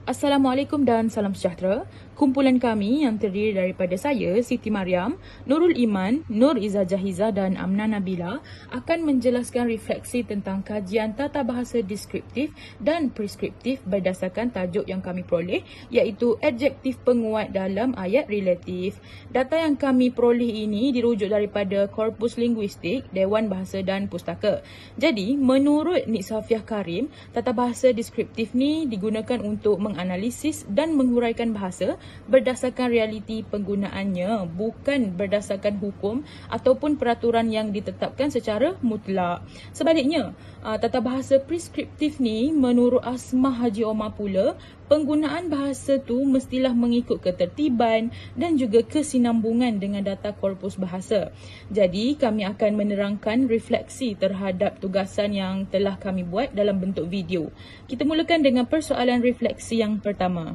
Assalamualaikum dan salam sejahtera. Kumpulan kami yang terdiri daripada saya, Siti Mariam, Nurul Iman, Nur Izzah Jahiza dan Amna Nabila akan menjelaskan refleksi tentang kajian tata bahasa deskriptif dan preskriptif berdasarkan tajuk yang kami peroleh iaitu adjektif penguat dalam ayat relatif. Data yang kami peroleh ini dirujuk daripada korpus linguistik, Dewan Bahasa dan Pustaka. Jadi, menurut Nik Safiah Karim, tata bahasa deskriptif ni digunakan untuk menganalisis dan menghuraikan bahasa berdasarkan realiti penggunaannya, bukan berdasarkan hukum ataupun peraturan yang ditetapkan secara mutlak. Sebaliknya, tata bahasa preskriptif ni menurut Asmah Haji Omar pula, penggunaan bahasa tu mestilah mengikut ketertiban dan juga kesinambungan dengan data korpus bahasa. Jadi, kami akan menerangkan refleksi terhadap tugasan yang telah kami buat dalam bentuk video. Kita mulakan dengan persoalan refleksi yang pertama.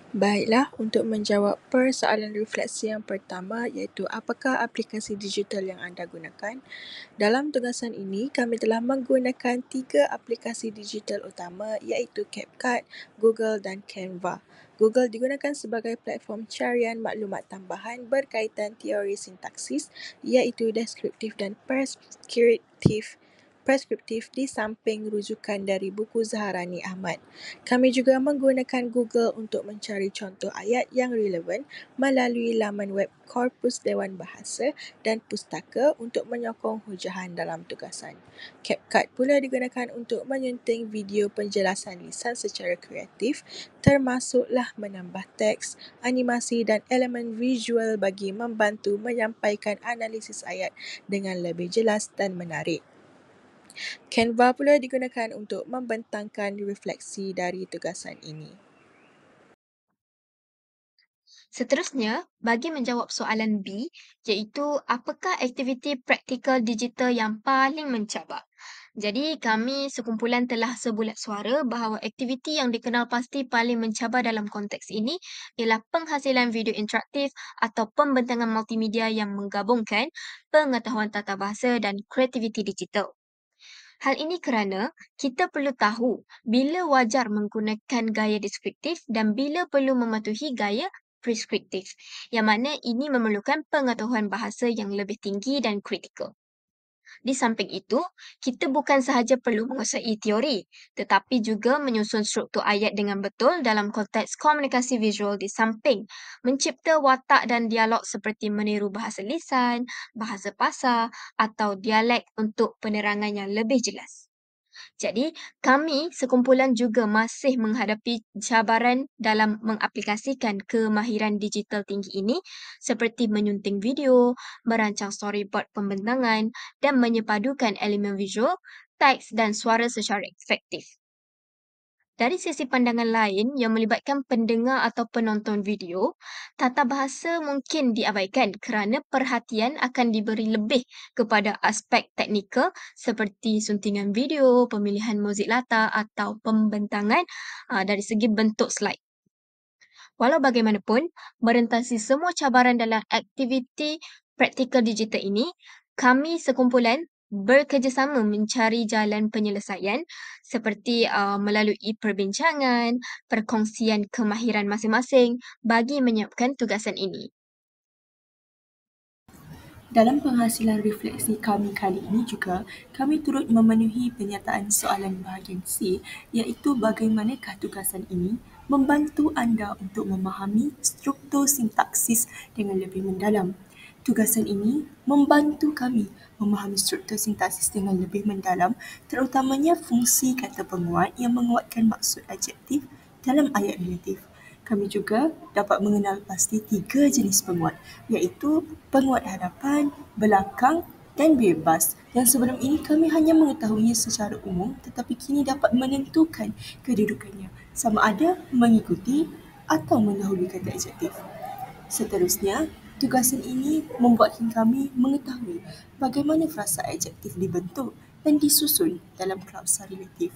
Baiklah, untuk menjawab persoalan refleksi yang pertama iaitu apakah aplikasi digital yang anda gunakan? Dalam tugasan ini, kami telah menggunakan 3 aplikasi digital utama iaitu CapCut, Google dan Canva. Google digunakan sebagai platform carian maklumat tambahan berkaitan teori sintaksis iaitu deskriptif dan preskriptif di samping rujukan dari buku Zaharani Ahmad. Kami juga menggunakan Google untuk mencari contoh ayat yang relevan melalui laman web Korpus Dewan Bahasa dan Pustaka untuk menyokong hujahan dalam tugasan. CapCut pula digunakan untuk menyunting video penjelasan lisan secara kreatif, termasuklah menambah teks, animasi dan elemen visual bagi membantu menyampaikan analisis ayat dengan lebih jelas dan menarik. Canva pula digunakan untuk membentangkan refleksi dari tugasan ini. Seterusnya, bagi menjawab soalan B, iaitu apakah aktiviti praktikal digital yang paling mencabar? Jadi, kami sekumpulan telah sebulat suara bahawa aktiviti yang dikenal pasti paling mencabar dalam konteks ini ialah penghasilan video interaktif atau pembentangan multimedia yang menggabungkan pengetahuan tata bahasa dan kreativiti digital. Hal ini kerana kita perlu tahu bila wajar menggunakan gaya deskriptif dan bila perlu mematuhi gaya preskriptif, yang mana ini memerlukan pengetahuan bahasa yang lebih tinggi dan kritikal. Di samping itu, kita bukan sahaja perlu menguasai teori, tetapi juga menyusun struktur ayat dengan betul dalam konteks komunikasi visual di samping mencipta watak dan dialog seperti meniru bahasa lisan, bahasa pasar atau dialek untuk penerangan yang lebih jelas. Jadi, kami sekumpulan juga masih menghadapi cabaran dalam mengaplikasikan kemahiran digital tinggi ini seperti menyunting video, merancang storyboard pembentangan dan menyepadukan elemen visual, teks dan suara secara efektif. Dari sisi pandangan lain yang melibatkan pendengar atau penonton video, tata bahasa mungkin diabaikan kerana perhatian akan diberi lebih kepada aspek teknikal seperti suntingan video, pemilihan muzik latar atau pembentangan dari segi bentuk slide. Walau bagaimanapun, merentasi semua cabaran dalam aktiviti praktikal digital ini, kami sekumpulan bekerjasama mencari jalan penyelesaian seperti melalui perbincangan, perkongsian kemahiran masing-masing bagi menyiapkan tugasan ini. Dalam penghasilan refleksi kami kali ini juga, kami turut memenuhi penyataan soalan bahagian C iaitu bagaimanakah tugasan ini membantu anda untuk memahami struktur sintaksis dengan lebih mendalam. Tugasan ini membantu kami memahami struktur sintaksis dengan lebih mendalam, terutamanya fungsi kata penguat yang menguatkan maksud adjektif dalam ayat relatif. Kami juga dapat mengenal pasti 3 jenis penguat, iaitu penguat hadapan, belakang dan bebas. Yang sebelum ini kami hanya mengetahuinya secara umum tetapi kini dapat menentukan kedudukannya, sama ada mengikuti atau mendahului kata adjektif. Seterusnya, tugasan ini membuatkan kami mengetahui bagaimana frasa adjektif dibentuk dan disusun dalam klausa relatif.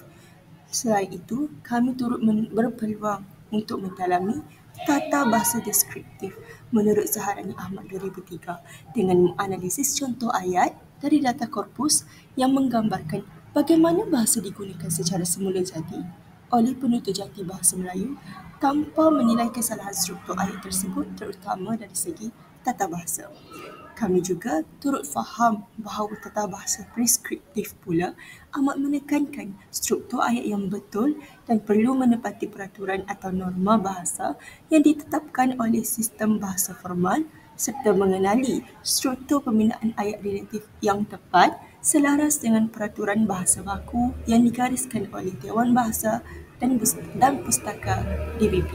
Selain itu, kami turut berpeluang untuk mendalami tata bahasa deskriptif menurut Zaharani Ahmad 2003 dengan menganalisis contoh ayat dari data korpus yang menggambarkan bagaimana bahasa digunakan secara semula jadi oleh penutur jati bahasa Melayu tanpa menilai kesalahan struktur ayat tersebut terutama dari segi tata bahasa. Kami juga turut faham bahawa tata bahasa preskriptif pula amat menekankan struktur ayat yang betul dan perlu menepati peraturan atau norma bahasa yang ditetapkan oleh sistem bahasa formal serta mengenali struktur pembinaan ayat relatif yang tepat selaras dengan peraturan bahasa baku yang digariskan oleh Dewan Bahasa dan Pustaka DBP.